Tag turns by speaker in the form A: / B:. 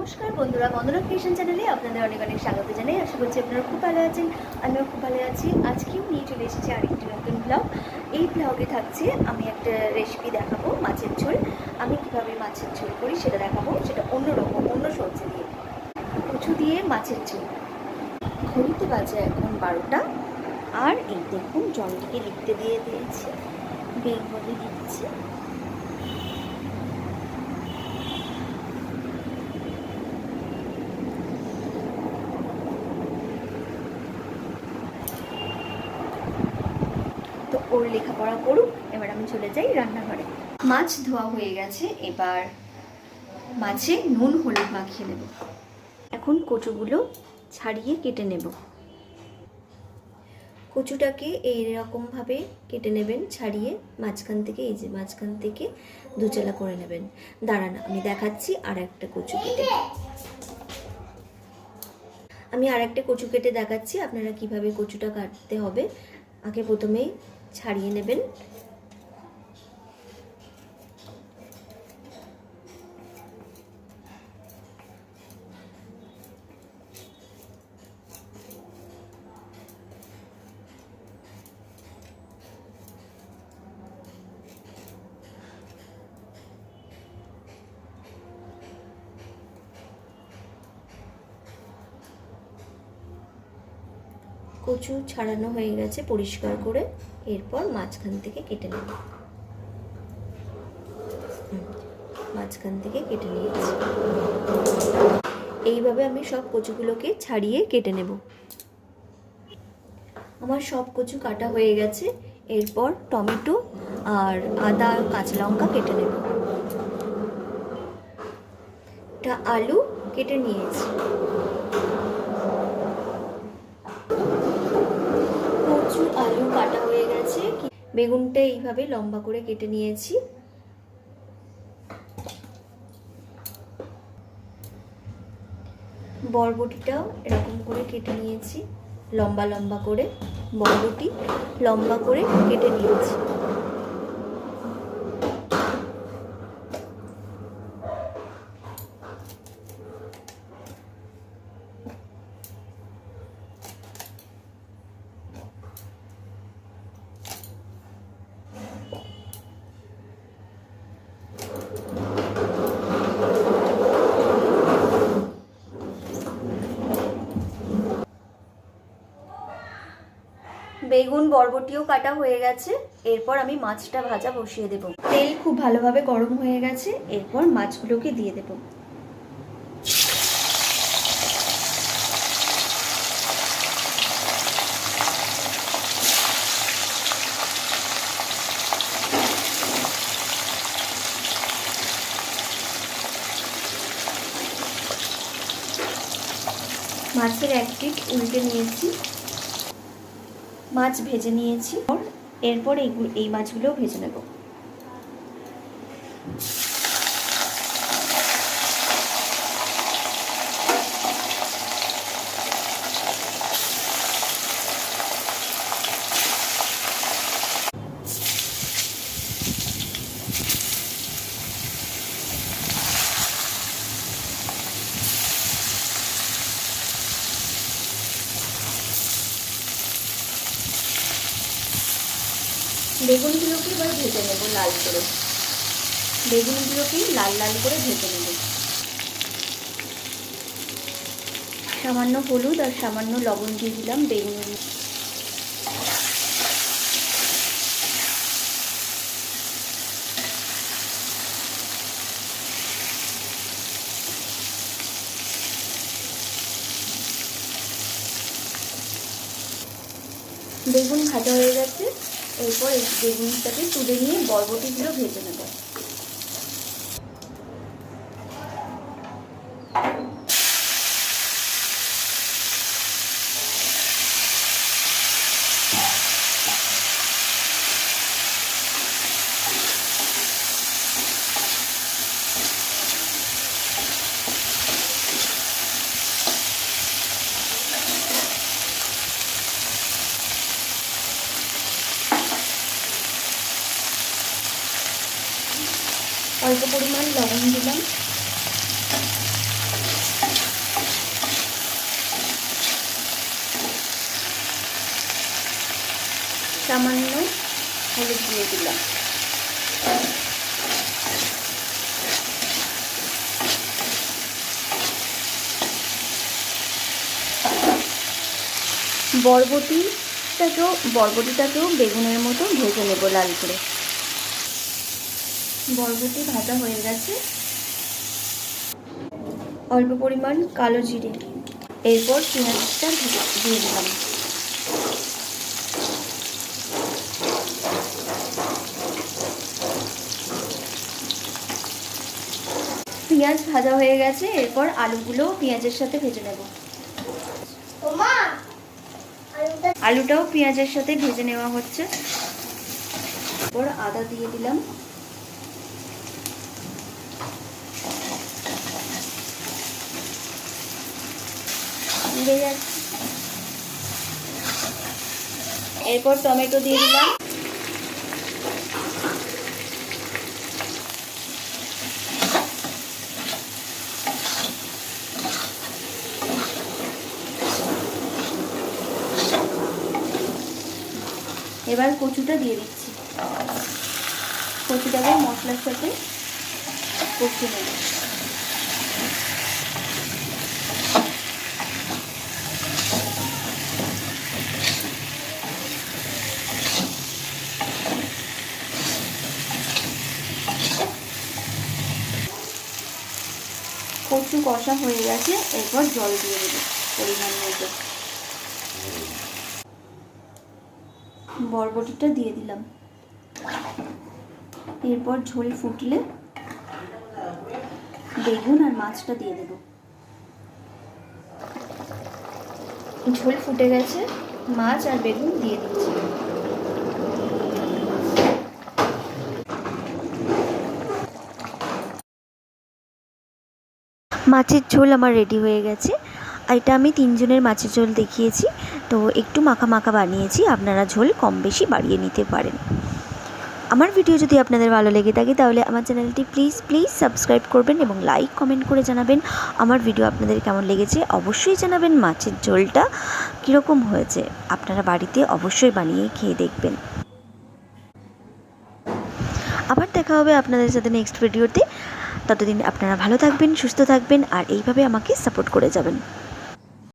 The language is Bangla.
A: নমস্কার বন্ধুরা, বন্দনা ক্রিয়েশন চ্যানেলে আপনাদের অনেক অনেক স্বাগত জানাই। আশা করছি আপনারা খুব ভালো আছেন, আমিও খুব ভালো আছি। আজকেও নিয়ে চলে এসেছি আরেকটি নতুন ব্লগ। এই ব্লগে থাকছে আমি একটা রেসিপি দেখাবো, মাছের ঝোল। আমি কিভাবে মাছের ঝোল করি সেটা দেখাবো, সেটা অন্যরকম, অন্য সবজি দিয়ে, কচু দিয়ে মাছের ঝোল। ঘড়িতে বাজে এখন 12টা। আর এই দেখুন জলটিকে লিখতে দিয়ে দিয়েছি, বেঙ্গলি দিচ্ছি। তো ওর লেখাপড়া করুক, এবার আমি চলে যাই রান্নাঘরে। মাছ ধোয়া হয়ে গেছে, এবার মাছে নুন হলুদ মাখিয়ে নেব। এখন কচুগুলো ছাড়িয়ে কেটে নেব। কচুটাকে এইরকমভাবে কেটে নেবেন, ছাড়িয়ে মাঝখান থেকে, এই যে মাঝখান থেকে দুচালা করে নেবেন। দাঁড়ান আমি দেখাচ্ছি আর একটা কচু কেটে। আমি আর একটা কচু কেটে দেখাচ্ছি আপনারা কিভাবে কচুটা কাটতে হবে। আগে প্রথমেই ছাড়িয়ে নেবেন। কচু ছাড়ানো হয়ে গেছে পরিষ্কার করে, এরপর মাঝখান থেকে কেটে নেব। মাঝখান থেকে কেটে নিয়েছি। এইভাবে আমি সব কচুগুলোকে ছাড়িয়ে কেটে নেব। আমার সব কচু কাটা হয়ে গেছে। এরপর টমেটো আর আদা আর কাঁচা লঙ্কা কেটে নেব। একটা আলু কেটে নিয়েছি। কচু আলু কাটা হয়ে গেছে। বেগুনটা এইভাবে লম্বা করে কেটে নিয়েছি। বরবটিটাও এরকম করে কেটে নিয়েছি, লম্বা লম্বা করে। বরবটি লম্বা করে কেটে নিয়েছি। বেগুন বরবটিও কাটা হয়ে গেছে। এরপর আমি মাছটা ভাজা বসিয়ে দেব। তেল খুব ভালোভাবে গরম হয়ে গেছে, এরপর মাছগুলোকে দিয়ে দেব। মাছের এক পিঠ উল্টে নিয়েছি, মাছ ভেজে নিয়েছি। এরপর এই মাছগুলোও ভেজে নেব। বেগুনগুলোকে এবার ভেজে নেব লাল করে। বেগুনগুলোকে লাল লাল করে ভেজে নেব। সামান্য হলুদ আর সামান্য লবণ দিয়ে দিলাম বেগুন। বেগুন ভাজা হয়ে গেছে। এরপর এই বেগুনটাকে তুলে নিয়ে বরবটিগুলো ভেজে নেব। অল্প পরিমাণ লবণ দিলাম। সামান্য হলুদ দিয়ে দিলাম। বরবটিটাকেও বেগুনের মতো ভেজে নেব লাল করে। বরবটি ভাজা হয়ে গেছে। অল্প পরিমাণ কালো জিরে, এরপর পেঁয়াজটা দিয়ে দিলাম। পেঁয়াজ ভাজা হয়ে গেছে, এরপর আলুগুলো পেঁয়াজের সাথে ভেজে নেব। আলুটাও পেঁয়াজের সাথে ভেজে নেওয়া হচ্ছে। এরপর আদা দিয়ে দিলাম। এরপর টমেটো দিয়ে দিলাম। এবার কচুটা দিয়ে দিচ্ছি। কচুটাকে মশলার সাথে কষিয়ে নেব। কচু কষা হয়ে গেছে, এরপর জল দিয়ে দেবো পরিমাণ মতো। বরবটিটা দিয়ে দিলাম। এরপর ঝোল ফুটলে বেগুন আর মাছটা দিয়ে দেব। ঝোল ফুটে গেছে, মাছ আর বেগুন দিয়ে দিচ্ছি। মাছের ঝোল আমার রেডি হয়ে গেছে। এটা আমি 3 জনের মাছের ঝোল দেখিয়েছি, তো একটু মাখা মাখা বানিয়েছি। আপনারা ঝোল কম বেশি বাড়িয়ে নিতে পারেন। আমার ভিডিও যদি আপনাদের ভালো লেগে থাকে তাহলে আমার চ্যানেলটি প্লিজ সাবস্ক্রাইব করবেন এবং লাইক কমেন্ট করে জানাবেন আমার ভিডিও আপনাদের কেমন লেগেছে। অবশ্যই জানাবেন মাছের ঝোলটা কীরকম হয়েছে। আপনারা বাড়িতে অবশ্যই বানিয়ে খেয়ে দেখবেন। আবার দেখা হবে আপনাদের সাথে নেক্সট ভিডিওতে। ততদিন আপনারা ভালো থাকবেন, সুস্থ থাকবেন আর এইভাবে আমাকে সাপোর্ট করে যাবেন।